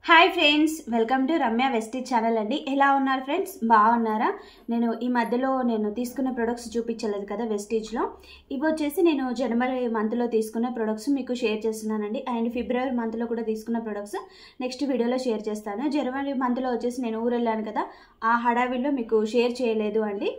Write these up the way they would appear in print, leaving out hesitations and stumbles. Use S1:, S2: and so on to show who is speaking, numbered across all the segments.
S1: Hi friends, welcome to Ramya Vestige channel అండి. ఎలా ఉన్నారు ఫ్రెండ్స్? బాగున్నారా? నేను ఈ మధ్యలో తీసుకున్న ప్రొడక్ట్స్ చూపించలేదు కదా వెస్టీజ్లో. ఇవి వచ్చేసి నేను జనవరి మంత్లో తీసుకున్న ప్రొడక్ట్స్ మీకు షేర్ చేస్తున్నానండి. అండ్ ఫిబ్రవరి మంత్లో కూడా తీసుకున్న ప్రొడక్ట్స్ నెక్స్ట్ వీడియోలో షేర్ చేస్తాను. జనవరి మంత్లో వచ్చేసి నేను ఊరు వెళ్ళాను కదా, ఆ హడావిడిలో మీకు షేర్ చేయలేదు అండి.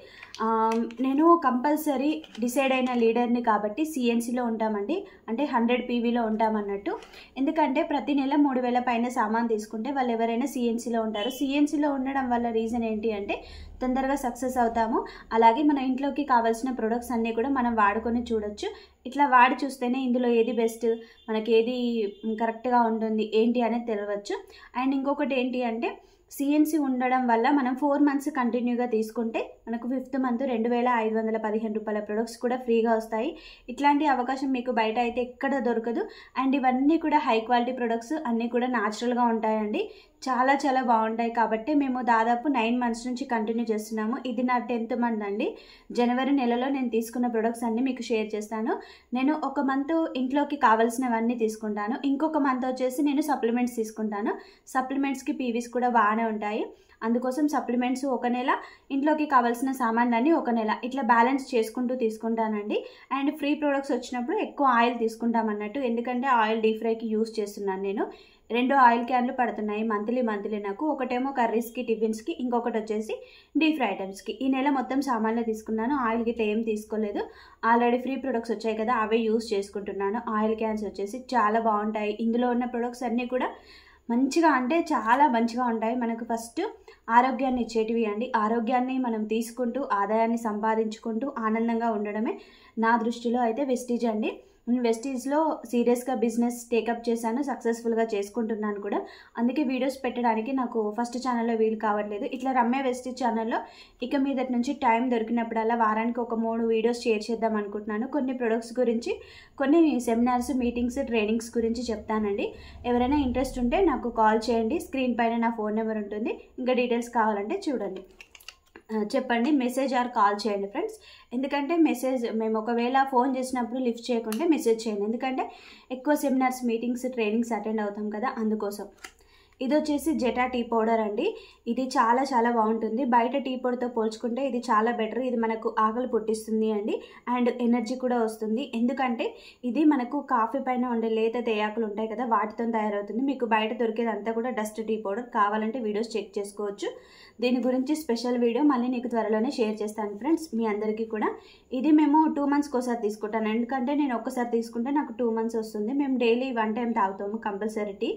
S1: నేను కంపల్సరీ డిసైడ్ అయిన లీడర్ని కాబట్టి సిఎన్సీలో ఉంటామండి, అంటే 100 పీవీలో ఉంటామన్నట్టు. ఎందుకంటే ప్రతి నెల 3000 పైన సామాన్ తీసుకుంటే వాళ్ళు ఎవరైనా సిఎన్సీలో ఉంటారు. సిఎన్సీలో ఉండడం వల్ల రీజన్ ఏంటి అంటే తొందరగా సక్సెస్ అవుతాము. అలాగే మన ఇంట్లోకి కావాల్సిన ప్రొడక్ట్స్ అన్నీ కూడా మనం వాడుకొని చూడొచ్చు. ఇట్లా వాడి చూస్తేనే ఇందులో ఏది బెస్ట్, మనకి ఏది కరెక్ట్గా ఉంటుంది ఏంటి అనేది తెలియవచ్చు. అండ్ ఇంకొకటి ఏంటి అంటే సిఎన్సీ ఉండడం వల్ల మనం 4 మంత్స్ కంటిన్యూగా తీసుకుంటే మనకు 5th మంత్ 2515 రూపాయల ప్రొడక్ట్స్ కూడా ఫ్రీగా వస్తాయి. ఇట్లాంటి అవకాశం మీకు బయట అయితే ఎక్కడ దొరకదు. అండ్ ఇవన్నీ కూడా హై క్వాలిటీ ప్రొడక్ట్స్ అన్నీ కూడా న్యాచురల్గా ఉంటాయండి. చాలా చాలా బాగుంటాయి. కాబట్టి మేము దాదాపు 9 మంత్స్ నుంచి కంటిన్యూ చేస్తున్నాము. ఇది నా 10th మంత్ అండి. జనవరి నెలలో నేను తీసుకున్న ప్రొడక్ట్స్ అన్నీ మీకు షేర్ చేస్తాను. నేను ఒక మంత్ ఇంట్లోకి కావాల్సినవన్నీ తీసుకుంటాను, ఇంకొక మంత్ వచ్చేసి నేను సప్లిమెంట్స్ తీసుకుంటాను. సప్లిమెంట్స్కి పీవీస్ కూడా బాగానే ఉంటాయి. అందుకోసం సప్లిమెంట్స్ ఒక నెల, ఇంట్లోకి కావాల్సిన సామాన్లన్నీ ఒక నెల, ఇట్లా బ్యాలెన్స్ చేసుకుంటూ తీసుకుంటానండి. అండ్ ఫ్రీ ప్రొడక్ట్స్ వచ్చినప్పుడు ఎక్కువ ఆయిల్ తీసుకుంటామన్నట్టు. ఎందుకంటే ఆయిల్ డీప్ ఫ్రైకి యూస్ చేస్తున్నాను నేను. 2 ఆయిల్ క్యాన్లు పడుతున్నాయి మంత్లీ నాకు. ఒకటేమో కర్రీస్కి, టిఫిన్స్కి, ఇంకొకటి వచ్చేసి డీప్ ఫ్రై ఐటమ్స్కి. ఈ నెల మొత్తం సామాన్లు తీసుకున్నాను, ఆయిల్ గిట్లా ఏం తీసుకోలేదు. ఆల్రెడీ ఫ్రీ ప్రొడక్ట్స్ వచ్చాయి కదా, అవే యూస్ చేసుకుంటున్నాను. ఆయిల్ క్యాన్స్ వచ్చేసి చాలా బాగుంటాయి. ఇందులో ఉన్న ప్రొడక్ట్స్ అన్నీ కూడా మంచిగా, అంటే చాలా మంచిగా ఉంటాయి. మనకు ఫస్ట్ ఆరోగ్యాన్ని ఇచ్చేటివి అండి. ఆరోగ్యాన్ని మనం తీసుకుంటూ ఆదాయాన్ని సంపాదించుకుంటూ ఆనందంగా ఉండడమే నా దృష్టిలో అయితే వెస్టీజ్ అండి. వెస్టీజ్లో సీరియస్గా బిజినెస్ టేకప్ చేశాను, సక్సెస్ఫుల్గా చేసుకుంటున్నాను కూడా. అందుకే వీడియోస్ పెట్టడానికి నాకు ఫస్ట్ ఛానల్లో వీలు కావట్లేదు. ఇట్లా రమ్య వెస్టీజ్ ఛానల్లో ఇక మీదటి నుంచి టైం దొరికినప్పుడల్లా వారానికి ఒక 3 వీడియోస్ షేర్ చేద్దాం అనుకుంటున్నాను. కొన్ని ప్రొడక్ట్స్ గురించి, కొన్ని సెమినార్స్, మీటింగ్స్, ట్రైనింగ్స్ గురించి చెప్తానండి. ఎవరైనా ఇంట్రెస్ట్ ఉంటే నాకు కాల్ చేయండి. స్క్రీన్ పైన నా ఫోన్ నెంబర్ ఉంటుంది. ఇంకా డీటెయిల్స్ కావాలంటే చూడండి, చెప్పండి, మెసేజ్ ఆర్ కాల్ చేయండి ఫ్రెండ్స్. ఎందుకంటే మెసేజ్ మేము ఒకవేళ ఫోన్ చేసినప్పుడు లిఫ్ట్ చేయకుంటే మెసేజ్ చేయండి. ఎందుకంటే ఎక్కువ సెమినార్స్, మీటింగ్స్, ట్రైనింగ్స్ అటెండ్ అవుతాం కదా, అందుకోసం. ఇది వచ్చేసి జెటా టీ పౌడర్ అండి. ఇది చాలా చాలా బాగుంటుంది. బయట టీ పౌడర్తో పోల్చుకుంటే ఇది చాలా బెటర్. ఇది మనకు ఆకలి పుట్టిస్తుంది అండి, అండ్ ఎనర్జీ కూడా వస్తుంది. ఎందుకంటే ఇది మనకు కాఫీ పైన ఉండే లేత తేయాకులు ఉంటాయి కదా, వాటితో తయారవుతుంది. మీకు బయట దొరికేది అంతా కూడా డస్ట్ టీ పౌడర్. కావాలంటే వీడియోస్ చెక్ చేసుకోవచ్చు. దీని గురించి స్పెషల్ వీడియో మళ్ళీ నీకు త్వరలోనే షేర్ చేస్తాను ఫ్రెండ్స్, మీ అందరికీ కూడా. ఇది మేము 2 మంత్స్కి ఒకసారి తీసుకుంటాను. ఎందుకంటే నేను ఒక్కసారి తీసుకుంటే నాకు 2 మంత్స్ వస్తుంది. మేము డైలీ 1 టైం తాగుతాము కంపల్సరీ టీ.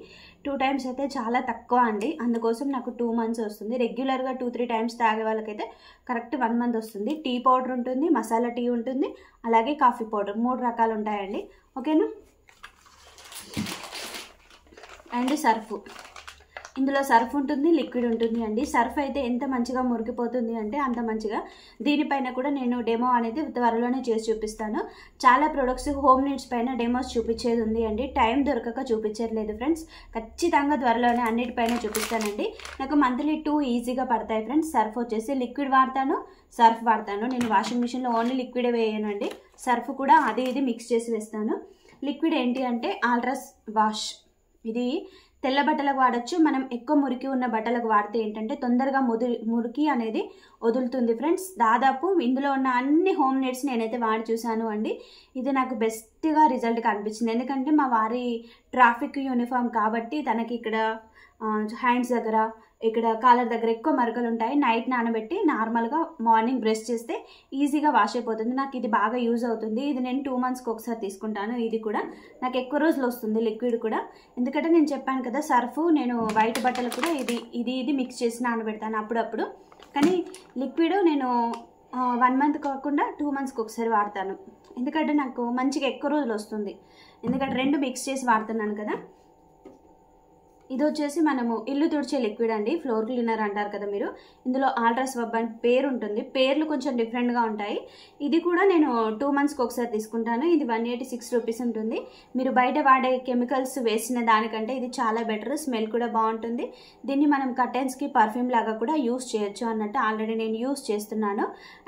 S1: 2 టైమ్స్ అయితే చాలా తక్కువ అండి, అందుకోసం నాకు 2 మంత్స్ వస్తుంది. రెగ్యులర్గా 2-3 టైమ్స్ తాగే వాళ్ళకైతే కరెక్ట్ 1 మంత్ వస్తుంది. టీ పౌడర్ ఉంటుంది, మసాలా టీ ఉంటుంది, అలాగే కాఫీ పౌడర్, 3 రకాలు ఉంటాయండి. ఓకేనా? అండ్ సర్ఫ్, ఇందులో సర్ఫ్ ఉంటుంది, లిక్విడ్ ఉంటుంది అండి. సర్ఫ్ అయితే ఎంత మంచిగా మురికిపోతుంది అంటే అంత మంచిగా. దీనిపైన కూడా నేను డెమో అనేది త్వరలోనే చేసి చూపిస్తాను. చాలా ప్రొడక్ట్స్ హోమ్ నీడ్స్ పైన డెమోస్ చూపించేది ఉంది అండి. టైం దొరకక చూపించట్లేదు ఫ్రెండ్స్. ఖచ్చితంగా త్వరలోనే అన్నిటిపైన చూపిస్తానండి. నాకు మంత్లీ 2 ఈజీగా పడతాయి ఫ్రెండ్స్. సర్ఫ్ వచ్చేసి లిక్విడ్ వాడతాను, సర్ఫ్ వాడతాను. నేను వాషింగ్ మిషన్లో ఓన్లీ లిక్విడే వేయను అండి. సర్ఫ్ కూడా అది ఇది మిక్స్ చేసి వేస్తాను. లిక్విడ్ ఏంటి అంటే ఆల్ట్రాస్ వాష్. ఇది తెల్ల బట్టలకు వాడచ్చు. మనం ఎక్కువ మురికి ఉన్న బట్టలకు వాడితే ఏంటంటే తొందరగా మురికి అనేది వదులుతుంది ఫ్రెండ్స్. దాదాపు ఇందులో ఉన్న అన్ని హోమ్ నీడ్స్ నేనైతే వాడి చూశాను అండి. ఇది నాకు బెస్ట్గా రిజల్ట్ కనిపించింది. ఎందుకంటే మా వారి ట్రాఫిక్ యూనిఫామ్ కాబట్టి తనకి ఇక్కడ హ్యాండ్స్ దగ్గర, ఇక్కడ కాలర్ దగ్గర ఎక్కువ మరకలు ఉంటాయి. నైట్ నానబెట్టి నార్మల్గా మార్నింగ్ బ్రష్ చేస్తే ఈజీగా వాష్ అయిపోతుంది. నాకు ఇది బాగా యూజ్ అవుతుంది. ఇది నేను 2 మంత్స్కి ఒకసారి తీసుకుంటాను. ఇది కూడా నాకు ఎక్కువ రోజులు వస్తుంది, లిక్విడ్ కూడా. ఎందుకంటే నేను చెప్పాను కదా, సర్ఫ్ నేను వైట్ బట్టలు కూడా ఇది మిక్స్ చేసి నానబెడతాను అప్పుడప్పుడు. కానీ లిక్విడ్ నేను 1 మంత్ కాకుండా 2 మంత్స్కి ఒకసారి వాడతాను. ఎందుకంటే నాకు మంచిగా ఎక్కువ రోజులు వస్తుంది. ఎందుకంటే 2 మిక్స్ చేసి వాడుతున్నాను కదా. ఇది వచ్చేసి మనము ఇల్లు తుడిచే లిక్విడ్ అండి, ఫ్లోర్ క్లీనర్ అంటారు కదా మీరు. ఇందులో ఆల్ట్రా స్వబ్ అని పేరు ఉంటుంది. పేర్లు కొంచెం డిఫరెంట్గా ఉంటాయి. ఇది కూడా నేను 2 మంత్స్కి ఒకసారి తీసుకుంటాను. ఇది 186 రూపీస్ ఉంటుంది. మీరు బయట వాడే కెమికల్స్ వేసిన దానికంటే ఇది చాలా బెటర్. స్మెల్ కూడా బాగుంటుంది. దీన్ని మనం కర్టెన్స్కి పర్ఫ్యూమ్ లాగా కూడా యూస్ చేయొచ్చు అన్నట్టు. ఆల్రెడీ నేను యూస్ చేస్తున్నాను.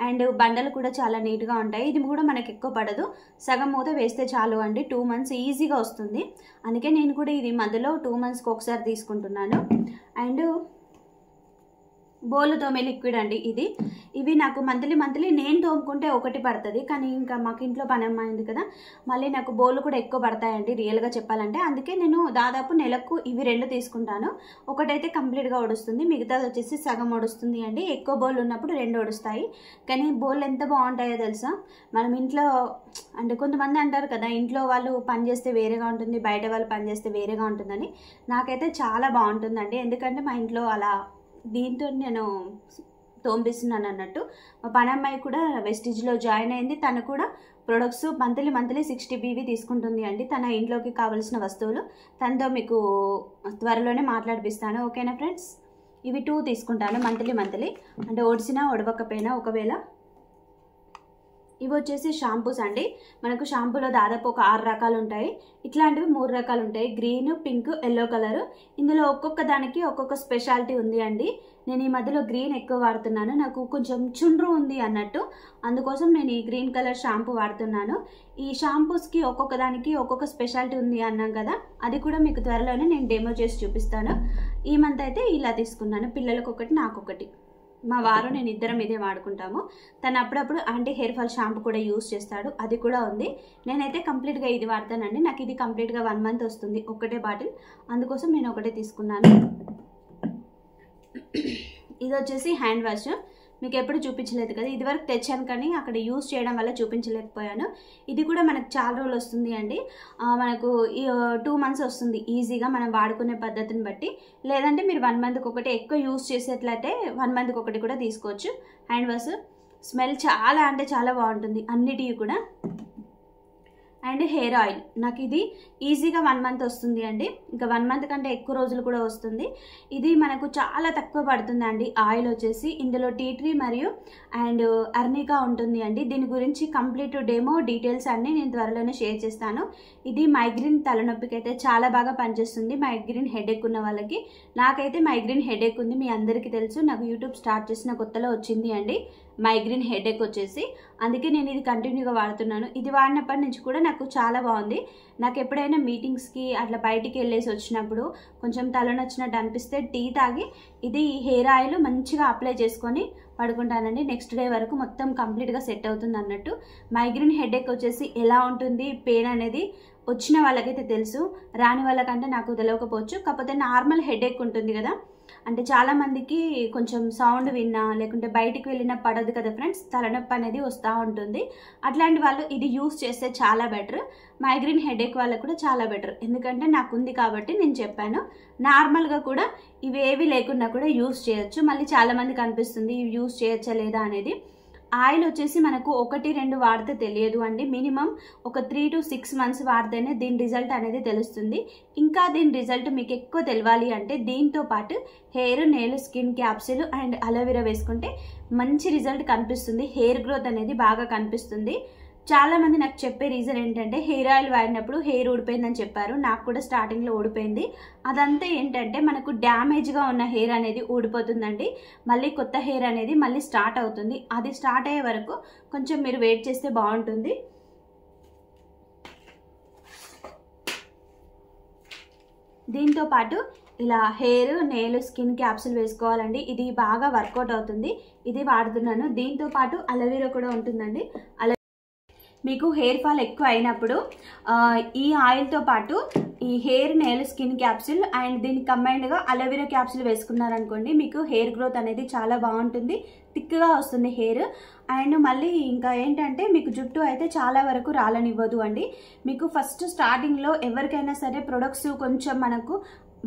S1: అండ్ బండలు కూడా చాలా నీట్గా ఉంటాయి. ఇది కూడా మనకు ఎక్కువ పడదు, సగం మూత వేస్తే చాలు అండి. 2 మంత్స్ ఈజీగా వస్తుంది. అందుకే నేను కూడా ఇది మధ్యలో 2 మంత్స్కి ఒకసారి ఒకసారి తీసుకుంటున్నాను. అండ్ బోలు తోమే లిక్విడ్ అండి ఇవి నాకు మంత్లీ నేను తోముకుంటే ఒకటి పడుతుంది, కానీ ఇంకా మాకు ఇంట్లో పని అమ్మాయింది కదా, మళ్ళీ నాకు బోలు కూడా ఎక్కువ పడతాయండి రియల్గా చెప్పాలంటే. అందుకే నేను దాదాపు నెలకు ఇవి 2 తీసుకుంటాను. ఒకటైతే కంప్లీట్గా ఒడుస్తుంది, మిగతాది వచ్చేసి సగం ఒడుస్తుంది అండి. ఎక్కువ బోల్ ఉన్నప్పుడు 2 ఒడుస్తాయి. కానీ బోల్ ఎంత బాగుంటాయో తెలుసా, మనం ఇంట్లో అంటే కొంతమంది అంటారు కదా ఇంట్లో వాళ్ళు పని చేస్తే వేరేగా ఉంటుంది, బయట వాళ్ళు పని చేస్తే వేరేగా ఉంటుందని. నాకైతే చాలా బాగుంటుందండి, ఎందుకంటే మా ఇంట్లో అలా దీంతో నేను తోంపిస్తున్నాను అన్నట్టు. మా పని అమ్మాయి కూడా వెస్టిజ్లో జాయిన్ అయింది, తను కూడా ప్రొడక్ట్స్ మంత్లీ 60 BV తీసుకుంటుంది అండి. తన ఇంట్లోకి కావాల్సిన వస్తువులు తనతో మీకు త్వరలోనే మాట్లాడిపిస్తాను, ఓకేనా ఫ్రెండ్స్. ఇవి 2 తీసుకుంటాను మంత్లీ అంటే ఒడిసినా ఒడవకపోయినా. ఒకవేళ ఇవి వచ్చేసి షాంపూస్ అండి. మనకు షాంపూలో దాదాపు ఒక 6 రకాలు ఉంటాయి, ఇట్లాంటివి 3 రకాలు ఉంటాయి, గ్రీన్, పింక్, ఎల్లో కలర్. ఇందులో ఒక్కొక్క దానికి ఒక్కొక్క స్పెషాలిటీ ఉంది అండి. నేను ఈ మధ్యలో గ్రీన్ ఎక్కువ వాడుతున్నాను, నాకు కొంచెం చుండ్రు ఉంది అన్నట్టు, అందుకోసం నేను ఈ గ్రీన్ కలర్ షాంపూ వాడుతున్నాను. ఈ షాంపూస్కి ఒక్కొక్క దానికి ఒక్కొక్క స్పెషాలిటీ ఉంది అన్నాం కదా, అది కూడా మీకు త్వరలోనే నేను డెమో చేసి చూపిస్తాను. ఈ మంత్ అయితే ఇలా తీసుకున్నాను, పిల్లలకు ఒకటి నాకొకటి. మా వారు నేను ఇద్దరం ఇదే వాడుకుంటాము. తను అప్పుడప్పుడు యాంటీ హెయిర్ ఫాల్ షాంపూ కూడా యూజ్ చేస్తాడు, అది కూడా ఉంది. నేనైతే కంప్లీట్గా ఇది వాడతానండి, నాకు ఇది కంప్లీట్గా 1 మంత్ వస్తుంది ఒకటే బాటిల్, అందుకోసం నేను ఒకటే తీసుకున్నాను. ఇది వచ్చేసి హ్యాండ్ వాష్, మీకు ఎప్పుడు చూపించలేదు కదా, ఇదివరకు తెచ్చాను కానీ అక్కడ యూజ్ చేయడం వల్ల చూపించలేకపోయాను. ఇది కూడా మనకు చాలా రోజులు వస్తుంది అండి, మనకు 2 మంత్స్ వస్తుంది ఈజీగా మనం వాడుకునే పద్ధతిని బట్టి. లేదంటే మీరు 1 మంత్కి ఒకటి ఎక్కువ యూజ్ చేసేట్లయితే 1 మంత్కి ఒకటి కూడా తీసుకోవచ్చు. హ్యాండ్ వాష్ స్మెల్ చాలా అంటే చాలా బాగుంటుంది అన్నిటివి కూడా. అండ్ హెయిర్ ఆయిల్ నాకు ఇది ఈజీగా 1 మంత్ వస్తుంది అండి, ఇంకా 1 మంత్ కంటే ఎక్కువ రోజులు కూడా వస్తుంది. ఇది మనకు చాలా తక్కువ పడుతుంది అండి. ఆయిల్ వచ్చేసి ఇందులో టీ ట్రీ మరియు అండ్ అర్నికా ఉంటుంది అండి. దీని గురించి కంప్లీట్ డెమో డీటెయిల్స్ అన్నీ నేను త్వరలోనే షేర్ చేస్తాను. ఇది మైగ్రేన్ తలనొప్పికి అయితే చాలా బాగా పనిచేస్తుంది, మైగ్రేన్ హెడేక్ ఉన్న వాళ్ళకి. నాకైతే మైగ్రేన్ హెడేక్ ఉంది, మీ అందరికీ తెలుసు, నాకు యూట్యూబ్ స్టార్ట్ చేసిన కొత్తలో వచ్చింది అండి మైగ్రేన్ హెడేక్ వచ్చేసి, అందుకే నేను ఇది కంటిన్యూగా వాడుతున్నాను. ఇది వాడినప్పటి నుంచి కూడా నాకు చాలా బాగుంది. నాకు ఎప్పుడైనా మీటింగ్స్కి అట్లా బయటికి వెళ్ళేసి వచ్చినప్పుడు కొంచెం తలనొచ్చినట్టు అనిపిస్తే టీ తాగి ఇది హెయిర్ ఆయిల్ మంచిగా అప్లై చేసుకొని పడుకుంటానండి. నెక్స్ట్ డే వరకు మొత్తం కంప్లీట్గా సెట్ అవుతుంది అన్నట్టు. మైగ్రేన్ హెడేక్ వచ్చేసి ఎలా ఉంటుంది పెయిన్ అనేది వచ్చిన వాళ్ళకైతే తెలుసు, రాని వాళ్ళకంటే నాకు తెలియకపోవచ్చు. కాకపోతే నార్మల్ హెడేక్ ఉంటుంది కదా, అంటే చాలామందికి కొంచెం సౌండ్ విన్నా లేకుంటే బయటికి వెళ్ళినా పడదు కదా ఫ్రెండ్స్, తలనొప్పి అనేది వస్తూ ఉంటుంది. అట్లాంటి వాళ్ళు ఇది యూస్ చేస్తే చాలా బెటర్. మైగ్రేన్ హెడేక్ వాళ్ళకు కూడా చాలా బెటర్, ఎందుకంటే నాకు ఉంది కాబట్టి నేను చెప్పాను. నార్మల్గా కూడా ఇవేవి లేకున్నా కూడా యూస్ చేయొచ్చు. మళ్ళీ చాలామందికి అనిపిస్తుంది ఇవి యూస్ చేయొచ్చా లేదా అనేది. ఆయిల్ వచ్చేసి మనకు 1-2 వాడితే తెలియదు అండి, మినిమం ఒక 3 to 6 months వాడితేనే దీని రిజల్ట్ అనేది తెలుస్తుంది. ఇంకా దీని రిజల్ట్ మీకు ఎక్కువ తెలియాలి అంటే దీంతో పాటు hair, nail, skin capsule and aloe vera వేసుకుంటే మంచి రిజల్ట్ కనిపిస్తుంది, హెయిర్ గ్రోత్ అనేది బాగా కనిపిస్తుంది. చాలామంది నాకు చెప్పే రీజన్ ఏంటంటే హెయిర్ ఆయిల్ వాడినప్పుడు హెయిర్ ఊడిపోయిందని చెప్పారు, నాకు కూడా స్టార్టింగ్లో ఊడిపోయింది. అదంతా ఏంటంటే మనకు డ్యామేజ్గా ఉన్న హెయిర్ అనేది ఊడిపోతుందండి, మళ్ళీ కొత్త హెయిర్ అనేది మళ్ళీ స్టార్ట్ అవుతుంది. అది స్టార్ట్ అయ్యే వరకు కొంచెం మీరు వెయిట్ చేస్తే బాగుంటుంది. దీంతో పాటు ఇలా హెయిర్, నెయిల్, స్కిన్ క్యాప్సూల్ వేసుకోవాలండి, ఇది బాగా వర్కౌట్ అవుతుంది, ఇది వాడుతున్నాను. దీంతో పాటు అలోవెరా కూడా ఉంటుందండి. మీకు హెయిర్ ఫాల్ ఎక్కువ అయినప్పుడు ఈ ఆయిల్తో పాటు ఈ hair, nail, skin capsule and దీనికి కంబైన్డ్గా అలోవెరా క్యాప్సూల్ వేసుకున్నారనుకోండి, మీకు హెయిర్ గ్రోత్ అనేది చాలా బాగుంటుంది, థిక్గా వస్తుంది హెయిర్. అండ్ మళ్ళీ ఇంకా ఏంటంటే మీకు జుట్టు అయితే చాలా వరకు రాలనివ్వదు అండి. మీకు ఫస్ట్ స్టార్టింగ్లో ఎవరికైనా సరే ప్రొడక్ట్స్ కొంచెం మనకు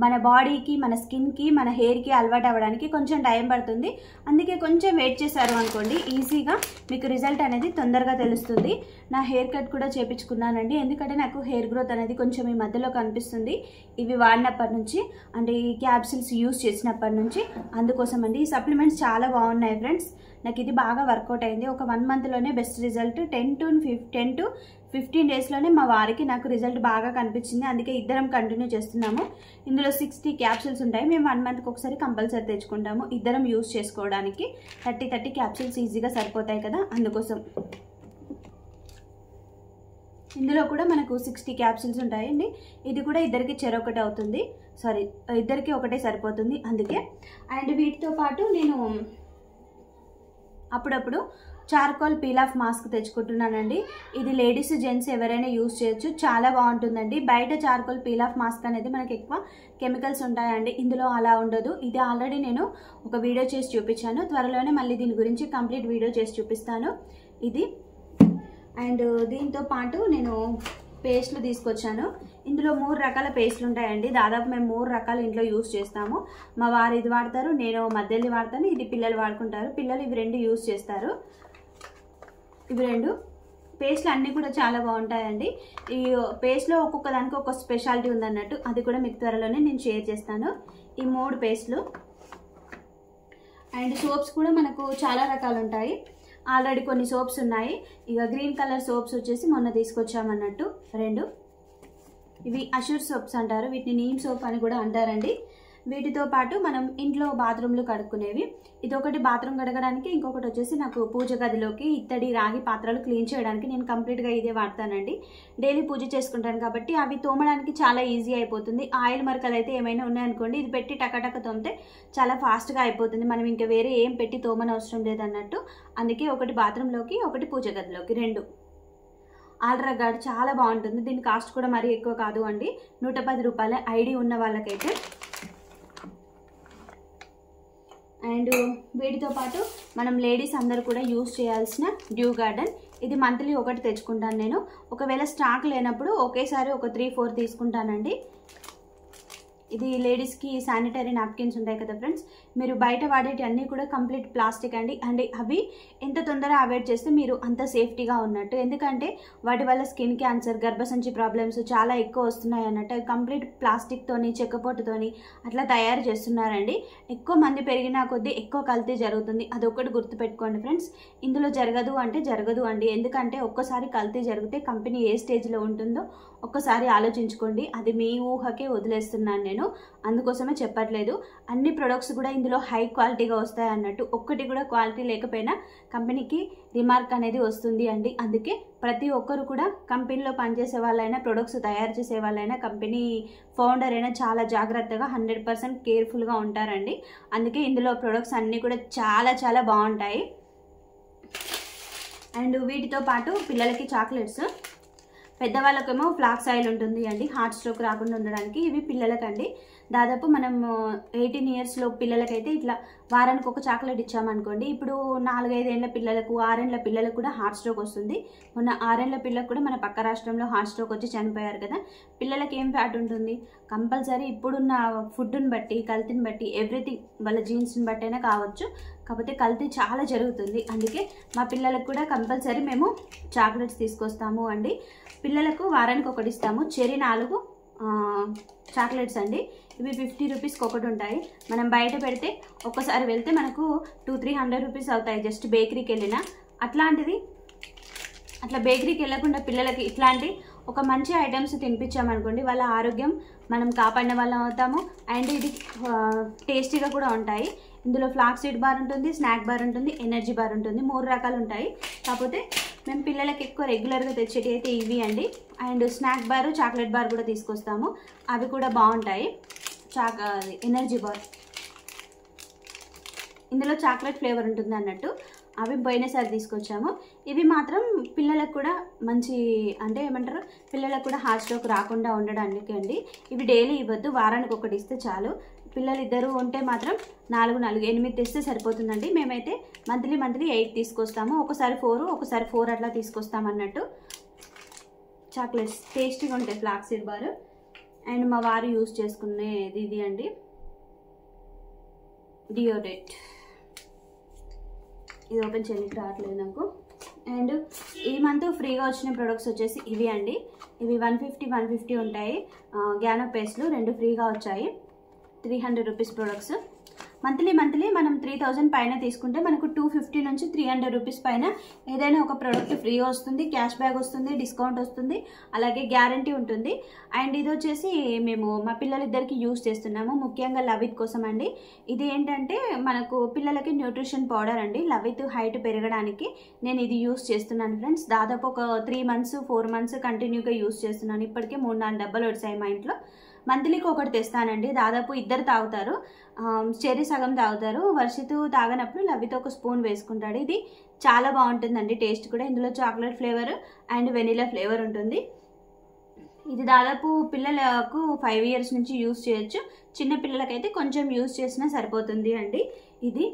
S1: మన బాడీకి, మన స్కిన్కి, మన హెయిర్కి అలవాటు అవ్వడానికి కొంచెం టైం పడుతుంది. అందుకే కొంచెం వెయిట్ చేశారు అనుకోండి, ఈజీగా మీకు రిజల్ట్ అనేది తొందరగా తెలుస్తుంది. నా హెయిర్ కట్ కూడా చేయించుకున్నానండి, ఎందుకంటే నాకు హెయిర్ గ్రోత్ అనేది కొంచెం ఈ మధ్యలో కనిపిస్తుంది ఇవి వాడినప్పటి నుంచి, అంటే ఈ క్యాప్సూల్స్ యూస్ చేసినప్పటి నుంచి. అందుకోసం అండి ఈ సప్లిమెంట్స్ చాలా బాగున్నాయి ఫ్రెండ్స్, నాకు ఇది బాగా వర్కౌట్ అయింది. ఒక 1 monthలోనే బెస్ట్ రిజల్ట్, 10 to 15 daysలోనే మా వారికి నాకు రిజల్ట్ బాగా కనిపించింది. అందుకే ఇద్దరం కంటిన్యూ చేస్తున్నాము. ఇందులో 60 క్యాప్సూల్స్ ఉంటాయి, మేము 1 monthకి ఒకసారి కంపల్సరీ తెచ్చుకుంటాము ఇద్దరం యూస్ చేసుకోవడానికి. 30 క్యాప్సూల్స్ ఈజీగా సరిపోతాయి కదా, అందుకోసం. ఇందులో కూడా మనకు 60 క్యాప్సూల్స్ ఉంటాయండి, ఇది కూడా ఇద్దరికి చెరొకటి అవుతుంది. సారీ ఇద్దరికి ఒకటే సరిపోతుంది అందుకే. అండ్ వీటితో పాటు నేను అప్పుడప్పుడు చార్కోల్ పీల్ ఆఫ్ మాస్క్ తెచ్చుకుంటున్నానండి. ఇది లేడీస్ జెంట్స్ ఎవరైనా యూజ్ చేయొచ్చు, చాలా బాగుంటుందండి. బయట చార్కోల్ పీల్ ఆఫ్ మాస్క్ అనేది మనకి ఎక్కువ కెమికల్స్ ఉంటాయండి, ఇందులో అలా ఉండదు. ఇది ఆల్రెడీ నేను ఒక వీడియో చేసి చూపించాను, త్వరలోనే మళ్ళీ దీని గురించి కంప్లీట్ వీడియో చేసి చూపిస్తాను ఇది. అండ్ దీంతో పాటు నేను పేస్ట్లు తీసుకొచ్చాను. ఇందులో 3 రకాల పేస్ట్లు ఉంటాయండి. దాదాపు మేము 3 రకాలు ఇంట్లో యూజ్ చేస్తాము. మా వారు ఇది వాడతారు, నేను మధ్యలో వాడతాను, ఇది పిల్లలు వాడుకుంటారు. పిల్లలు ఇవి 2 యూజ్ చేస్తారు. ఇవి 2 పేస్ట్లు అన్నీ కూడా చాలా బాగుంటాయండి. ఈ పేస్ట్లో ఒక్కొక్క దానికి ఒక స్పెషాలిటీ ఉందన్నట్టు, అది కూడా మీకు త్వరలోనే నేను షేర్ చేస్తాను. ఈ 3 పేస్ట్లు. అండ్ సోప్స్ కూడా మనకు చాలా రకాలు ఉంటాయి. ఆల్రెడీ కొన్ని సోప్స్ ఉన్నాయి. ఇక గ్రీన్ కలర్ సోప్స్ వచ్చేసి మొన్న తీసుకొచ్చామన్నట్టు 2. ఇవి అష్యూర్ సోప్స్ అంటారు, వీటిని నీమ్ సోప్ అని కూడా అంటారండి. వీటితో పాటు మనం ఇంట్లో బాత్రూమ్లు కడుక్కునేవి. ఇదొకటి బాత్రూమ్ కడగడానికి, ఇంకొకటి వచ్చేసి నాకు పూజ గదిలోకి ఇత్తడి రాగి పాత్రలు క్లీన్ చేయడానికి నేను కంప్లీట్గా ఇదే వాడతానండి. డైలీ పూజ చేసుకుంటాను కాబట్టి అవి తోమడానికి చాలా ఈజీ అయిపోతుంది. ఆయిల్ మరకలు అయితే ఏమైనా ఉన్నాయనుకోండి, ఇది పెట్టి టకటక తోమితే చాలా ఫాస్ట్గా అయిపోతుంది. మనం ఇంకా వేరే ఏం పెట్టి తోమని అవసరం లేదన్నట్టు. అందుకే ఒకటి బాత్రూంలోకి, ఒకటి పూజ గదిలోకి 2. ఆల్రగాడ్ చాలా బాగుంటుంది. దీని కాస్ట్ కూడా మరీ ఎక్కువ కాదు అండి, 110 రూపాయల ఐడి ఉన్న వాళ్ళకైతే. అండ్ వీటితో పాటు మనం లేడీస్ అందరూ కూడా యూజ్ చేయాల్సిన డ్యూ గార్డెన్, ఇది మంత్లీ ఒకటి తెచ్చుకుంటాను నేను. ఒకవేళ స్టాక్ లేనప్పుడు ఒకేసారి ఒక 3-4 తీసుకుంటానండి. ఇది లేడీస్కి శానిటరీ నాప్కిన్స్ ఉంటాయి కదా ఫ్రెండ్స్, మీరు బయట వాడేటి అన్నీ కూడా కంప్లీట్ ప్లాస్టిక్ అండి. అండ్ అవి ఎంత తొందరగా అవాయిడ్ చేస్తే మీరు అంత సేఫ్టీగా ఉన్నట్టు. ఎందుకంటే వాటి వల్ల స్కిన్ క్యాన్సర్, గర్భసంచి ప్రాబ్లమ్స్ చాలా ఎక్కువ వస్తున్నాయి అన్నట్టు. అవి కంప్లీట్ ప్లాస్టిక్తోని, చెక్కపోటుతోని అట్లా తయారు చేస్తున్నారండి. ఎక్కువ మంది పెరిగినా కొద్దీ ఎక్కువ కల్తీ జరుగుతుంది, అదొక్కటి గుర్తుపెట్టుకోండి ఫ్రెండ్స్. ఇందులో జరగదు అంటే జరగదు అండి. ఎందుకంటే ఒక్కసారి కల్తీ జరిగితే కంపెనీ ఏ స్టేజ్లో ఉంటుందో ఒక్కసారి ఆలోచించుకోండి. అది మీ ఊహకే వదిలేస్తున్నాను నేను, అందుకోసమే చెప్పట్లేదు. అన్ని ప్రొడక్ట్స్ కూడా ఇందులో హై క్వాలిటీగా వస్తాయి అన్నట్టు. ఒక్కటి కూడా క్వాలిటీ లేకపోయినా కంపెనీకి రిమార్క్ అనేది వస్తుంది అండి. అందుకే ప్రతి ఒక్కరు కూడా కంపెనీలో పనిచేసే వాళ్ళైనా, ప్రొడక్ట్స్ తయారు చేసే వాళ్ళైనా, కంపెనీ ఫౌండర్ అయినా చాలా జాగ్రత్తగా 100% కేర్ఫుల్గా ఉంటారండి. అందుకే ఇందులో ప్రొడక్ట్స్ అన్నీ కూడా చాలా చాలా బాగుంటాయి. అండ్ వీటితో పాటు పిల్లలకి చాక్లెట్స్, పెద్దవాళ్ళకేమో ఫ్లాక్స్ ఆయిల్ ఉంటుంది అండి, హార్ట్ స్ట్రోక్ రాకుండా ఉండడానికి. ఇవి పిల్లలకండి. దాదాపు మనం 18 ఇయర్స్లో పిల్లలకైతే ఇట్లా వారానికి ఒక చాక్లెట్ ఇచ్చామనుకోండి, ఇప్పుడు 4-5 ఏళ్ళ పిల్లలకు, 6 ఏళ్ళ పిల్లలకు కూడా హార్ట్ స్ట్రోక్ వస్తుంది. మొన్న 6 ఏళ్ళ పిల్లలకు కూడా మన పక్క రాష్ట్రంలో హార్ట్ స్ట్రోక్ వచ్చి చనిపోయారు కదా. పిల్లలకి ఏం ఫ్యాట్ ఉంటుంది కంపల్సరీ, ఇప్పుడున్న ఫుడ్ని బట్టి, కల్తీని బట్టి, ఎవ్రీథింగ్ వాళ్ళ జీన్స్ని బట్టి అయినా కావచ్చు, కాకపోతే కల్తీ చాలా జరుగుతుంది. అందుకే మా పిల్లలకు కూడా కంపల్సరీ మేము చాక్లెట్స్ తీసుకొస్తాము అండి. పిల్లలకు వారానికి ఒకటి ఇస్తాము. చెరీ 4 చాక్లెట్స్ అండి. ఇవి 50 రూపీస్కి ఒకటి ఉంటాయి. మనం బయట పెడితే ఒక్కసారి వెళ్తే మనకు 200-300 రూపీస్ అవుతాయి, జస్ట్ బేకరీకి వెళ్ళినా. అట్లాంటిది అట్లా బేకరీకి వెళ్ళకుండా పిల్లలకి ఇట్లాంటి ఒక మంచి ఐటమ్స్ తినిపించామనుకోండి, వాళ్ళ ఆరోగ్యం మనం కాపాడిన వాళ్ళం అవుతాము. అండ్ ఇది టేస్టీగా కూడా ఉంటాయి. ఇందులో ఫ్లాక్స్ సీడ్ బార్ ఉంటుంది, స్నాక్ బార్ ఉంటుంది, ఎనర్జీ బార్ ఉంటుంది, 3 రకాలు ఉంటాయి. కాకపోతే మేము పిల్లలకి ఎక్కువ రెగ్యులర్గా తెచ్చేటి అయితే ఇవి అండి. And snack bar, chocolate bar కూడా తీసుకొస్తాము, అవి కూడా బాగుంటాయి. ఎనర్జీ బార్ ఇందులో చాక్లెట్ ఫ్లేవర్ ఉంటుంది అన్నట్టు, అవి పోయినసారి తీసుకొచ్చాము. ఇవి మాత్రం పిల్లలకు కూడా మంచి, అంటే ఏమంటారు, పిల్లలకు కూడా హార్ట్ స్ట్రోక్ రాకుండా ఉండడానికి అండి. ఇవి డైలీ ఇవ్వద్దు, వారానికి ఒకటి ఇస్తే చాలు. పిల్లలు ఇద్దరు ఉంటే మాత్రం 4-8 తెస్తే సరిపోతుందండి. మేమైతే మంత్లీ 8 తీసుకొస్తాము, ఒకసారి 4, ఒకసారి 4 అట్లా తీసుకొస్తామన్నట్టు. చాక్లెట్స్ టేస్టీగా ఉంటాయి, ఫ్లాక్స్ సీడ్ బార్. అండ్ మా వారు యూజ్ చేసుకునేది ఇది అండి, డియోడ్రెంట్. ఇది ఓపెన్ చేయడానికి రావట్లేదు నాకు. అండ్ ఈ మంత్ ఫ్రీగా వచ్చిన ప్రొడక్ట్స్ వచ్చేసి ఇవి అండి. ఇవి 150 ఉంటాయి. గ్యానో పేస్ట్లు 2 ఫ్రీగా వచ్చాయి, 300 రూపీస్ ప్రొడక్ట్స్. మంత్లీ మనం 3000 పైన తీసుకుంటే మనకు 250 నుంచి 300 రూపీస్ పైన ఏదైనా ఒక ప్రోడక్ట్ ఫ్రీ వస్తుంది, క్యాష్ బ్యాక్ వస్తుంది, డిస్కౌంట్ వస్తుంది, అలాగే గ్యారంటీ ఉంటుంది. అండ్ ఇది వచ్చేసి మేము మా పిల్లలిద్దరికి యూజ్ చేస్తున్నాము, ముఖ్యంగా లవిత్ కోసం అండి. ఇది ఏంటంటే మనకు పిల్లలకి న్యూట్రిషన్ పౌడర్ అండి. లవిత్ హైట్ పెరగడానికి నేను ఇది యూజ్ చేస్తున్నాను ఫ్రెండ్స్. దాదాపు ఒక 3 మంత్స్ 4 మంత్స్ కంటిన్యూగా యూజ్ చేస్తున్నాను. ఇప్పటికే 3-4 డబ్బాలు వచ్చాయి మా ఇంట్లో. మంత్లీకి ఒకటి తెస్తానండి. దాదాపు ఇద్దరు తాగుతారు. చెర్రీ సగం తాగుతారు. వర్షిత్ తాగనప్పుడు లవితో ఒక స్పూన్ వేసుకుంటాడు. ఇది చాలా బాగుంటుందండి టేస్ట్ కూడా. ఇందులో chocolate flavour and vanilla flavour ఉంటుంది. ఇది దాదాపు పిల్లలకు 5 years నుంచి యూస్ చేయొచ్చు. చిన్న పిల్లలకైతే కొంచెం యూస్ చేసినా సరిపోతుంది అండి. ఇది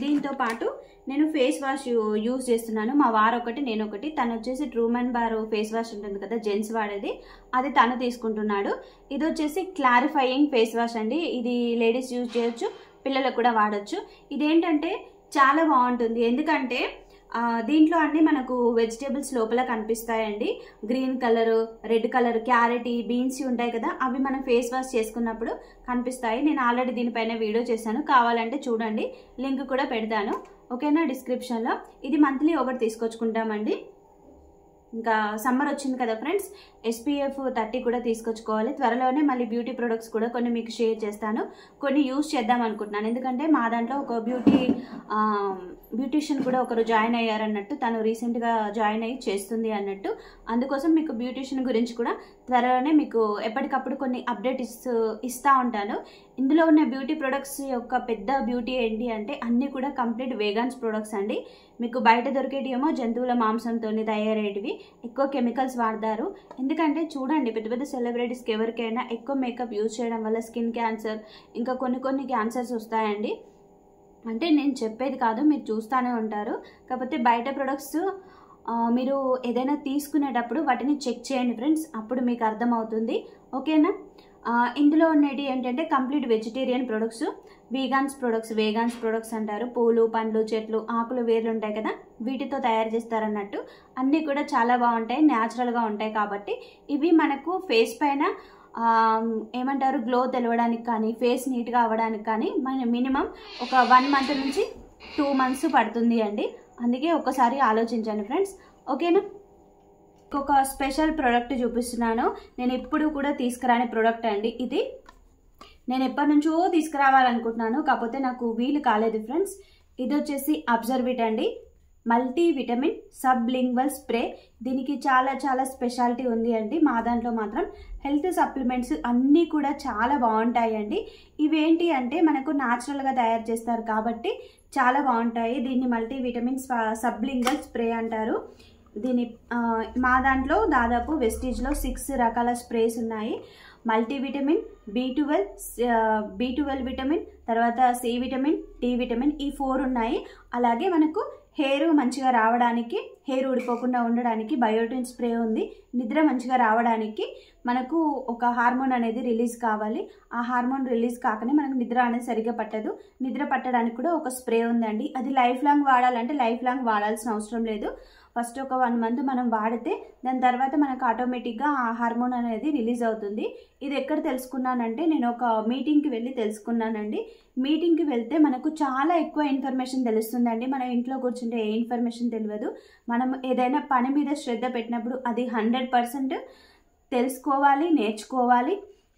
S1: దీంతో పాటు నేను ఫేస్ వాష్ యూజ్ చేస్తున్నాను. మా వారు ఒకటి, నేను ఒకటి. తను వచ్చేసి ట్రూమన్ బార్ ఫేస్ వాష్ ఉంటుంది కదా, జెంట్స్ వాడేది, అది తను తీసుకుంటున్నాడు. ఇది వచ్చేసి క్లారిఫైయింగ్ ఫేస్ వాష్ అండి. ఇది లేడీస్ యూజ్ చేయొచ్చు, పిల్లలకు కూడా వాడచ్చు. ఇదేంటంటే చాలా బాగుంటుంది. ఎందుకంటే దీంట్లో అన్ని మనకు వెజిటేబుల్స్ లోపల కనిపిస్తాయండి. Green colour, red colour, carrot, beans ఉంటాయి కదా, అవి మనం ఫేస్ వాష్ చేసుకున్నప్పుడు కనిపిస్తాయి. నేను ఆల్రెడీ దీనిపైన వీడియో చేశాను, కావాలంటే చూడండి. లింక్ కూడా పెడతాను, ఓకేనా, డిస్క్రిప్షన్లో. ఇది మంత్లీ ఒకటి తీసుకొచ్చుకుంటామండి. ఇంకా సమ్మర్ వచ్చింది కదా ఫ్రెండ్స్, SPF 30 కూడా తీసుకొచ్చుకోవాలి. త్వరలోనే మళ్ళీ బ్యూటీ ప్రొడక్ట్స్ కూడా కొన్ని మీకు షేర్ చేస్తాను. కొన్ని యూజ్ చేద్దాం అనుకుంటున్నాను. ఎందుకంటే మా దాంట్లో ఒక బ్యూటీషియన్ కూడా ఒకరు జాయిన్ అయ్యారన్నట్టు. తను రీసెంట్గా జాయిన్ అయ్యి చేస్తుంది అన్నట్టు. అందుకోసం మీకు బ్యూటీషియన్ గురించి కూడా త్వరలోనే మీకు ఎప్పటికప్పుడు కొన్ని అప్డేట్స్ ఇస్తూ ఉంటాను. ఇందులో ఉన్న బ్యూటీ ప్రొడక్ట్స్ యొక్క పెద్ద బ్యూటీ ఏంటి అంటే అన్నీ కూడా కంప్లీట్ వేగాన్స్ ప్రొడక్ట్స్ అండి. మీకు బయట దొరికేటివేమో జంతువుల మాంసంతో తయారయ్యేటివి, ఎక్కువ కెమికల్స్ వాడతారు. ఎందుకంటే చూడండి, పెద్ద పెద్ద సెలబ్రిటీస్కి ఎవరికైనా ఎక్కువ మేకప్ యూజ్ చేయడం వల్ల స్కిన్ క్యాన్సర్, ఇంకా కొన్ని క్యాన్సర్స్ వస్తాయండి. అంటే నేను చెప్పేది కాదు, మీరు చూస్తూనే ఉంటారు. కాకపోతే బయట ప్రొడక్ట్స్ మీరు ఏదైనా తీసుకునేటప్పుడు వాటిని చెక్ చేయండి ఫ్రెండ్స్, అప్పుడు మీకు అర్థమవుతుంది, ఓకేనా. ఇందులో ఉన్నది ఏంటంటే కంప్లీట్ వెజిటేరియన్ ప్రొడక్ట్స్, వేగాన్స్ ప్రొడక్ట్స్ అంటారు. పూలు, పండ్లు, చెట్లు, ఆకులు, వేర్లు ఉంటాయి కదా, వీటితో తయారు చేస్తారన్నట్టు. అన్నీ కూడా చాలా బాగుంటాయి, న్యాచురల్గా ఉంటాయి. కాబట్టి ఇవి మనకు ఫేస్ పైన ఏమంటారు గ్లో తెలవడానికి కానీ, ఫేస్ నీట్గా అవ్వడానికి కానీ మినిమం ఒక 1 month నుంచి 2 months పడుతుంది అండి. అందుకే ఒక్కసారి ఆలోచించండి ఫ్రెండ్స్, ఓకేనా. ఒక స్పెషల్ ప్రోడక్ట్ చూపిస్తున్నాను. నేను ఎప్పుడు కూడా తీసుకురాని ప్రోడక్ట్ అండి ఇది. నేను ఎప్పటి నుంచో తీసుకురావాలనుకుంటున్నాను, కాకపోతే నాకు వీలు కాలేదు ఫ్రెండ్స్. ఇది వచ్చేసి అబ్జర్విట్ అండి, మల్టీ విటమిన్ సబ్లింగ్వల్ స్ప్రే. దీనికి చాలా స్పెషాలిటీ ఉంది అండి. మా దాంట్లో మాత్రం హెల్త్ సప్లిమెంట్స్ అన్నీ కూడా చాలా బాగుంటాయండి. ఇవేంటి అంటే మనకు న్యాచురల్గా తయారు చేస్తారు కాబట్టి చాలా బాగుంటాయి. దీన్ని మల్టీ విటమిన్ సబ్లింగ్వల్ స్ప్రే అంటారు. దీని మా దాంట్లో దాదాపు వెస్టీజ్లో 6 రకాల స్ప్రేస్ ఉన్నాయి. మల్టీవిటమిన్, B12 విటమిన్, తర్వాత C విటమిన్, D విటమిన్, ఈ 4 ఉన్నాయి. అలాగే మనకు హెయిర్ మంచిగా రావడానికి, హెయిర్ ఊడిపోకుండా ఉండడానికి బయోటిన్ స్ప్రే ఉంది. నిద్ర మంచిగా రావడానికి మనకు ఒక హార్మోన్ అనేది రిలీజ్ కావాలి. ఆ హార్మోన్ రిలీజ్ కాకనే మనకు నిద్ర అనేది సరిగ్గా పట్టదు. నిద్ర పట్టడానికి కూడా ఒక స్ప్రే ఉందండి. అది లైఫ్ లాంగ్ వాడాలంటే లైఫ్ లాంగ్ వాడాల్సిన అవసరం లేదు. ఫస్ట్ ఒక 1 month మనం వాడితే దాని తర్వాత మనకు ఆటోమేటిక్గా ఆ హార్మోన్ అనేది రిలీజ్ అవుతుంది. ఇది ఎక్కడ తెలుసుకున్నానంటే నేను ఒక మీటింగ్కి వెళ్ళి తెలుసుకున్నానండి. మీటింగ్కి వెళ్తే మనకు చాలా ఎక్కువ ఇన్ఫర్మేషన్ తెలుస్తుందండి. మన ఇంట్లో కూర్చుంటే ఏ ఇన్ఫర్మేషన్ తెలియదు. మనం ఏదైనా పని మీద శ్రద్ధ పెట్టినప్పుడు అది 100% తెలుసుకోవాలి, నేర్చుకోవాలి,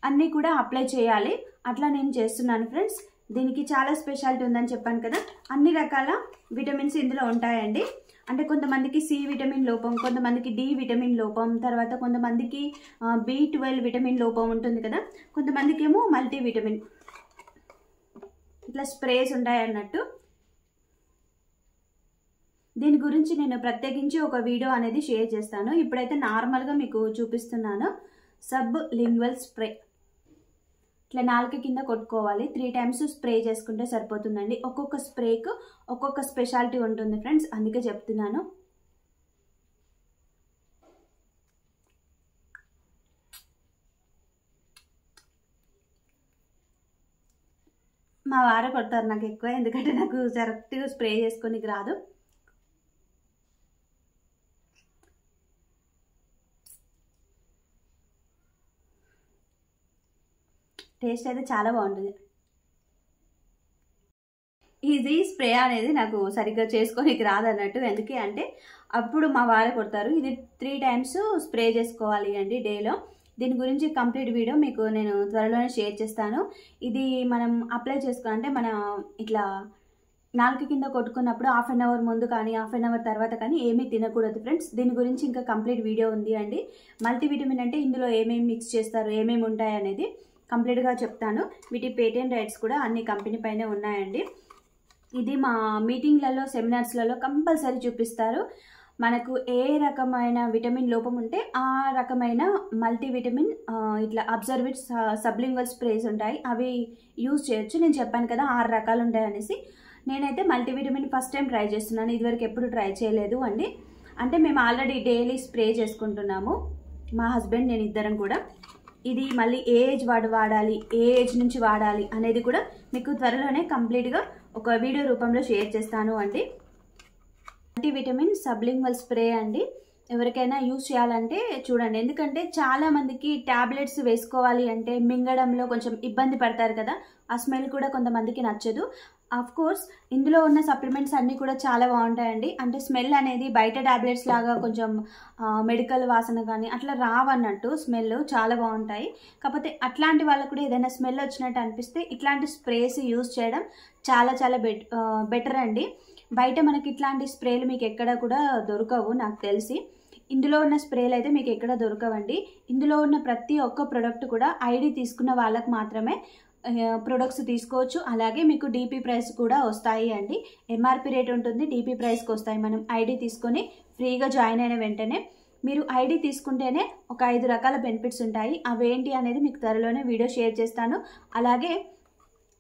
S1: అన్నీ కూడా అప్లై చేయాలి. అట్లా నేను చేస్తున్నాను ఫ్రెండ్స్. దీనికి చాలా స్పెషాలిటీ ఉందని చెప్పాను కదా, అన్ని రకాల విటమిన్స్ ఇందులో ఉంటాయండి. అంటే కొంతమందికి C విటమిన్ లోపం, కొంతమందికి D విటమిన్ లోపం, తర్వాత కొంతమందికి B12 విటమిన్ లోపం ఉంటుంది కదా, కొంతమందికి ఏమో మల్టీ విటమిన్, ఇట్లా స్ప్రేస్ ఉంటాయి అన్నట్టు. దీని గురించి నేను ప్రత్యేకించి ఒక వీడియో అనేది షేర్ చేస్తాను. ఇప్పుడైతే నార్మల్గా మీకు చూపిస్తున్నాను. సబ్ లింగ్వల్ స్ప్రే ఇట్లా నాలుక కింద కొట్టుకోవాలి. 3 times స్ప్రే చేసుకుంటే సరిపోతుందండి. ఒక్కొక్క స్ప్రేకు ఒక్కొక్క స్పెషాలిటీ ఉంటుంది ఫ్రెండ్స్, అందుకే చెప్తున్నాను. మా వారు కొడతారు నాకు ఎక్కువ, ఎందుకంటే నాకు కరెక్ట్గా స్ప్రే చేసుకోనికి రాదు. టేస్ట్ అయితే చాలా బాగుంటుంది. ఇది స్ప్రే అనేది నాకు సరిగ్గా చేసుకోనికి రాదన్నట్టు. ఎందుకే అంటే అప్పుడు మా వారే కొడతారు. ఇది 3 times స్ప్రే చేసుకోవాలి అండి డేలో. దీని గురించి కంప్లీట్ వీడియో మీకు నేను త్వరలోనే షేర్ చేస్తాను. ఇది మనం అప్లై చేసుకోవాలంటే మన ఇట్లా నాలుక కింద కొట్టుకున్నప్పుడు హాఫ్ అన్ అవర్ ముందు కానీ హాఫ్ అన్ అవర్ తర్వాత కానీ ఏమీ తినకూడదు ఫ్రెండ్స్. దీని గురించి ఇంకా కంప్లీట్ వీడియో ఉంది అండి. మల్టీవిటమిన్ అంటే ఇందులో ఏమేమి మిక్స్ చేస్తారు, ఏమేమి ఉంటాయి అనేది కంప్లీట్గా చెప్తాను. వీటి పేటెంట్ రైట్స్ కూడా అన్ని కంపెనీ పైనే ఉన్నాయండి. ఇది మా మీటింగ్లలో సెమినార్స్లలో కంపల్సరీ చూపిస్తారు. మనకు ఏ రకమైన విటమిన్ లోపం ఉంటే ఆ రకమైన మల్టీవిటమిన్ ఇట్లా అబ్జర్విట్ సబ్లింగ్వల్ స్ప్రేస్ ఉంటాయి, అవి యూజ్ చేయొచ్చు. నేను చెప్పాను కదా 6 రకాలు ఉంటాయి అనేసి. నేనైతే మల్టీవిటమిన్ ఫస్ట్ టైం ట్రై చేస్తున్నాను, ఇదివరకు ఎప్పుడు ట్రై చేయలేదు అండి. అంటే మేము ఆల్రెడీ డైలీ స్ప్రే చేసుకుంటున్నాము, మా హస్బెండ్ నేను ఇద్దరం కూడా. ఇది మళ్ళీ ఏ ఏజ్ వాడాలి, ఏ ఏజ్ నుంచి వాడాలి అనేది కూడా మీకు త్వరలోనే కంప్లీట్గా ఒక వీడియో రూపంలో షేర్ చేస్తాను అండి. మల్టీవిటమిన్ సబ్లింగ్వల్ స్ప్రే అండి. ఎవరికైనా యూజ్ చేయాలంటే చూడండి, ఎందుకంటే చాలా మందికి ట్యాబ్లెట్స్ వేసుకోవాలి అంటే మింగడంలో కొంచెం ఇబ్బంది పడతారు కదా, ఆ స్మెల్ కూడా కొంతమందికి నచ్చదు. ఆఫ్ కోర్స్ ఇందులో ఉన్న సప్లిమెంట్స్ అన్నీ కూడా చాలా బాగుంటాయండి. అంటే స్మెల్ అనేది బయట ట్యాబ్లెట్స్ లాగా కొంచెం మెడికల్ వాసన కానీ అట్లా రావన్నట్టు స్మెల్ చాలా బాగుంటాయి. కాకపోతే అట్లాంటి వాళ్ళకు కూడా ఏదైనా స్మెల్ వచ్చినట్టు అనిపిస్తే ఇట్లాంటి స్ప్రేస్ యూజ్ చేయడం చాలా చాలా బెటర్ అండి. బయట మనకి ఇట్లాంటి స్ప్రేలు మీకు ఎక్కడ కూడా దొరకవు నాకు తెలిసి. ఇందులో ఉన్న స్ప్రేలు అయితే మీకు ఎక్కడ దొరకవండి. ఇందులో ఉన్న ప్రతి ఒక్క ప్రోడక్ట్ కూడా ఐడి తీసుకున్న వాళ్ళకు మాత్రమే ప్రొడక్ట్స్ తీసుకోవచ్చు. అలాగే మీకు డీపీ ప్రైస్ కూడా వస్తాయి అండి. ఎంఆర్పి రేట్ ఉంటుంది, డీపీ ప్రైస్కి వస్తాయి. మనం ఐడి తీసుకొని ఫ్రీగా జాయిన్ అయిన వెంటనే మీరు ఐడి తీసుకుంటేనే ఒక 5 రకాల బెనిఫిట్స్ ఉంటాయి. అవేంటి అనేది మీకు త్వరలోనే వీడియో షేర్ చేస్తాను. అలాగే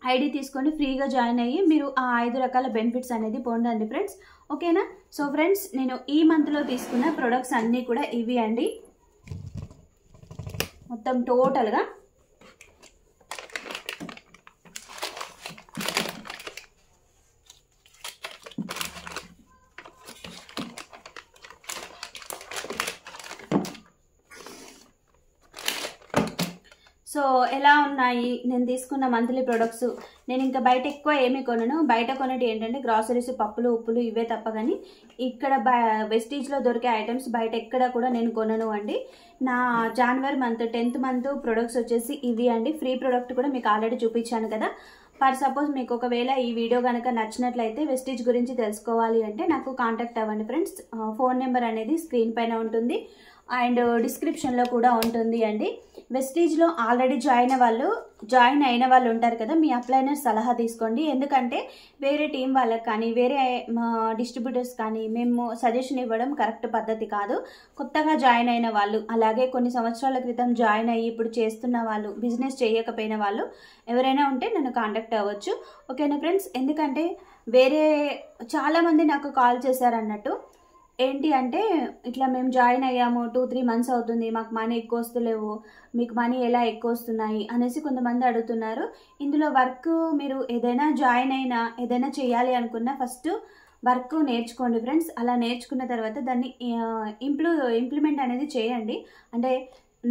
S1: ఐడి తీసుకొని ఫ్రీగా జాయిన్ అయ్యి మీరు ఆ 5 రకాల బెనిఫిట్స్ అనేది పొందండి ఫ్రెండ్స్. ఓకేనా? సో ఫ్రెండ్స్, నేను ఈ మంత్లో తీసుకున్న ప్రొడక్ట్స్ అన్నీ కూడా ఇవి అండి. మొత్తం టోటల్గా సో ఎలా ఉన్నాయి నేను తీసుకున్న మంత్లీ ప్రొడక్ట్స్. నేను ఇంకా బయట ఎక్కువ ఏమీ కొనను. బయట కొనేటి ఏంటంటే గ్రాసరీస్, పప్పులు, ఉప్పులు ఇవే తప్ప కానీ ఇక్కడ వెస్టీజ్లో దొరికే ఐటమ్స్ బయట ఎక్కడ కూడా నేను కొనను అండి. నా జనవరి మంత్ 10th మంత్ ప్రొడక్ట్స్ వచ్చేసి ఇవి అండి. ఫ్రీ ప్రొడక్ట్ కూడా మీకు ఆల్రెడీ చూపించాను కదా. ఫర్ సపోజ్ మీకు ఒకవేళ ఈ వీడియో కనుక నచ్చినట్లయితే వెస్టీజ్ గురించి తెలుసుకోవాలి అంటే నాకు కాంటాక్ట్ అవ్వండి ఫ్రెండ్స్. ఫోన్ నెంబర్ అనేది స్క్రీన్ పైన ఉంటుంది అండ్ డిస్క్రిప్షన్లో కూడా ఉంటుంది అండి. వెస్టీజ్లో ఆల్రెడీ జాయిన్ అయిన వాళ్ళు ఉంటారు కదా, మీ అప్లైనర్ సలహా తీసుకోండి. ఎందుకంటే వేరే టీం వాళ్ళకి కానీ వేరే డిస్ట్రిబ్యూటర్స్ కానీ మేము సజెషన్ ఇవ్వడం కరెక్ట్ పద్ధతి కాదు. కొత్తగా జాయిన్ అయిన వాళ్ళు, అలాగే కొన్ని సంవత్సరాల క్రితం జాయిన్ అయ్యి ఇప్పుడు చేస్తున్న వాళ్ళు, బిజినెస్ చేయకపోయిన వాళ్ళు ఎవరైనా ఉంటే నన్ను కాంటాక్ట్ అవ్వచ్చు. ఓకేనా ఫ్రెండ్స్? ఎందుకంటే వేరే చాలామంది నాకు కాల్ చేశారు అన్నట్టు. ఏంటి అంటే ఇట్లా మేము జాయిన్ అయ్యాము 2-3 months అవుతుంది, మాకు మనీ ఎక్కువ వస్తలేవు, మీకు మనీ ఎలా ఎక్కువ వస్తున్నాయి అనేసి కొంతమంది అడుగుతున్నారు. ఇందులో వర్క్ మీరు ఏదైనా జాయిన్ అయినా ఏదైనా చేయాలి అనుకున్నా ఫస్ట్ వర్క్ నేర్చుకోండి ఫ్రెండ్స్. అలా నేర్చుకున్న తర్వాత దాన్ని ఇంప్లిమెంట్ అనేది చేయండి. అంటే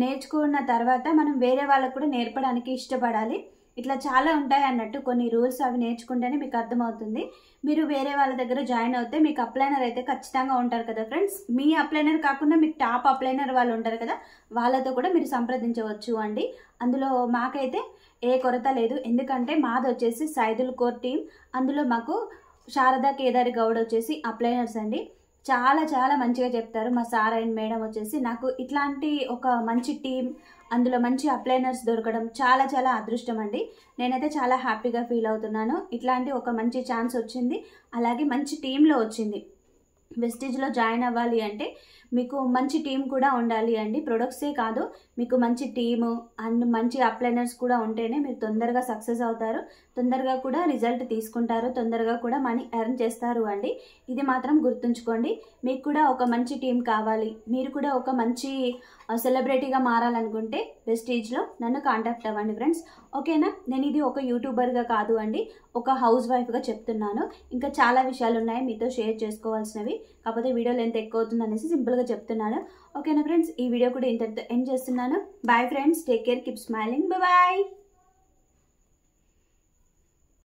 S1: నేర్చుకున్న తర్వాత మనం వేరే వాళ్ళకు కూడా నేర్పడానికి ఇష్టపడాలి. ఇట్లా చాలా ఉంటాయి అన్నట్టు కొన్ని రూల్స్, అవి నేర్చుకుంటేనే మీకు అర్థమవుతుంది. మీరు వేరే వాళ్ళ దగ్గర జాయిన్ అవుతే మీకు అప్లైనర్ అయితే ఖచ్చితంగా ఉంటారు కదా ఫ్రెండ్స్. మీ అప్లైనర్ కాకుండా మీకు టాప్ అప్లైనర్ వాళ్ళు ఉంటారు కదా, వాళ్ళతో కూడా మీరు సంప్రదించవచ్చు అండి. అందులో మాకైతే ఏ కొరత లేదు. ఎందుకంటే మాది వచ్చేసి సైదుల్ కోర్ టీం. అందులో మాకు శారదా కేదారి గౌడ్ వచ్చేసి అప్లైనర్స్ అండి. చాలా చాలా మంచిగా చెప్తారు మా సార్ అండ్ మేడం వచ్చేసి. నాకు ఇట్లాంటి ఒక మంచి టీం, అందులో మంచి అప్లైనర్స్ దొరకడం చాలా చాలా అదృష్టం అండి. నేనైతే చాలా హ్యాపీగా ఫీల్ అవుతున్నాను. ఇట్లాంటి ఒక మంచి ఛాన్స్ వచ్చింది, అలాగే మంచి టీంలో వచ్చింది. వెస్టీజ్లో జాయిన్ అవ్వాలి అంటే మీకు మంచి టీం కూడా ఉండాలి అండి. ప్రొడక్ట్సే కాదు, మీకు మంచి టీము అండ్ మంచి అప్లైనర్స్ కూడా ఉంటేనే మీరు తొందరగా సక్సెస్ అవుతారు, తొందరగా కూడా రిజల్ట్ తీసుకుంటారు, తొందరగా కూడా మనీ ఎర్న్ చేస్తారు అండి. ఇది మాత్రం గుర్తుంచుకోండి. మీకు కూడా ఒక మంచి టీం కావాలి, మీరు కూడా ఒక మంచి సెలబ్రిటీగా మారాలనుకుంటే వెస్టీజ్లో నన్ను కాంటాక్ట్ అవ్వండి ఫ్రెండ్స్. ఓకేనా? నేను ఇది ఒక యూట్యూబర్గా కాదు అండి, ఒక హౌస్ వైఫ్గా చెప్తున్నాను. ఇంకా చాలా విషయాలు ఉన్నాయి మీతో షేర్ చేసుకోవాల్సినవి, కాకపోతే వీడియో లెంత్ ఎక్కువ అవుతుంది అనేసి సింపుల్గా చెప్తున్నాను. ఓకేనా ఫ్రెండ్స్? ఈ వీడియో కూడా ఇంతటితో ఎండ్ చేస్తున్నాను. Bye friends, take care, keep smiling, bye.